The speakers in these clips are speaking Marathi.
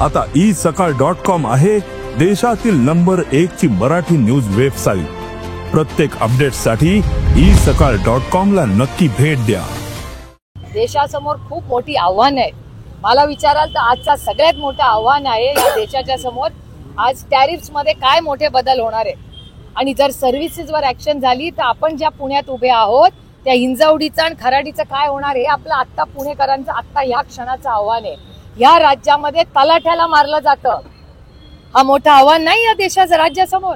आता isakal.com आहे देशातील नंबर 1 ची मराठी न्यूज वेबसाईट। प्रत्येक अपडेटसाठी isakal.com ला नक्की भेट द्या। देशासमोर खूप मोठी आव्हाने आहेत। मला विचाराल तर आजचा सगळ्यात मोठं आव्हान आहे या देशाच्या समोर आज टॅरिफ्स मध्ये काय मोठे बदल होणार आहे आणि जर सर्व्हिसेसवर ऍक्शन झाली तर आपण ज्या पुण्यात उभे आहोत त्या हिंजवडीचं आणि खराडीचं काय होणार हे आपलं आत्ता पुणेकरांचं आत्ता या क्षणाचं आव्हान आहे। या राज्यामध्ये तलाठ्याला मारलं जातं, हा मोठं आव्हान नाही या देशाच्या राज्यासमोर।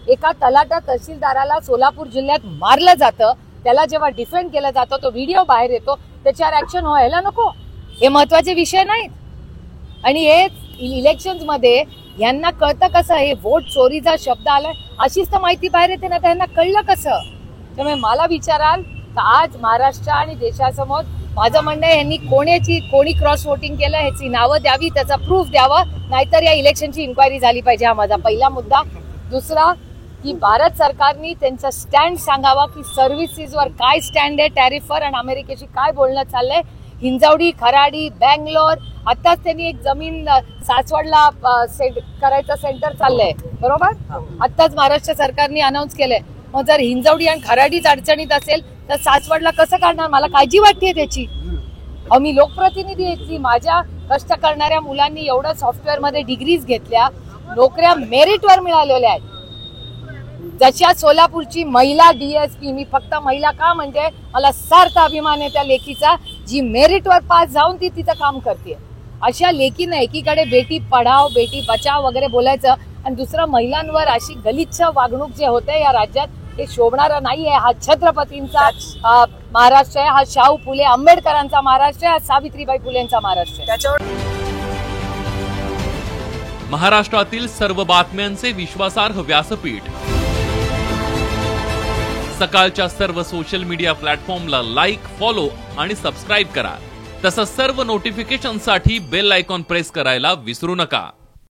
एका तलाठा तहसीलदाराला सोलापूर जिल्ह्यात मारलं जातं, त्याला जेव्हा डिफेंड केलं जातं तो व्हिडिओ बाहेर येतो, त्याच्यावर ऍक्शन व्हायला नको, हे महत्वाचे विषय नाहीत। आणि हे इलेक्शन्स मध्ये यांना कळतं कसं, हे वोट चोरीचा शब्द आलाय अशीच तर माहिती बाहेर येते ना, त्यांना कळलं कसं? त्यामुळे मला विचाराल तर आज महाराष्ट्र आणि देशासमोर माझं म्हणणं आहे यांनी कोणी क्रॉस वोटिंग केलं ह्याची नावं द्यावी, त्याचा प्रूफ द्यावं, नाहीतर या इलेक्शनची इन्क्वायरी झाली पाहिजे, हा माझा पहिला मुद्दा। दुसरा की भारत सरकारने त्यांचा स्टँड सांगावा की सर्व्हिसेसवर काय स्टँड आहे टॅरिफवर आणि अमेरिकेशी काय बोलणं चाललंय। हिंजवडी, खराडी, बँगलोर, आताच त्यांनी एक जमीन सासवडला करायचं सेंटर चाललंय, बरोबर? आताच महाराष्ट्र सरकारने अनाऊन्स केलंय। मग जर हिंजवडी आणि खराडीच अडचणीत असेल तर सासवडला कसं काढणार? मला काळजी वाटते त्याची। मी लोकप्रतिनिधी आहे, माझ्या कष्ट करणाऱ्या मुलांनी एवढं सॉफ्टवेअर मध्ये डिग्रीज घेतल्या, नोकऱ्या मेरिटवर मिळालेल्या आहेत। जशा सोलापूरची महिला DSP, मी फक्त महिला का म्हणजे मला सार्थ अभिमान आहे त्या लेकीचा, जी मेरिटवर पास जाऊन ती तिचं काम करते। अशा लेकीनं एकीकडे बेटी पढाव बेटी बचाव वगैरे बोलायचं आणि दुसरं महिलांवर अशी गलिच्छ वागणूक जे होते या राज्यात, हे शोभणारं नाहीये। हा छत्रपतींचा महाराष्ट्र आहे, हा शाहू फुले आंबेडकरांचा महाराष्ट्र आहे, हा सावित्रीबाई फुलेंचा महाराष्ट्र आहे। महाराष्ट्रातील सर्व बातम्यांचे विश्वासार्ह व्यासपीठ, सकाळच्या सर्व सोशल मीडिया प्लॅटफॉर्मला लाईक, फॉलो आणि सबस्क्राईब करा। तसंच सर्व नोटिफिकेशनसाठी बेल आयकॉन प्रेस करायला विसरू नका।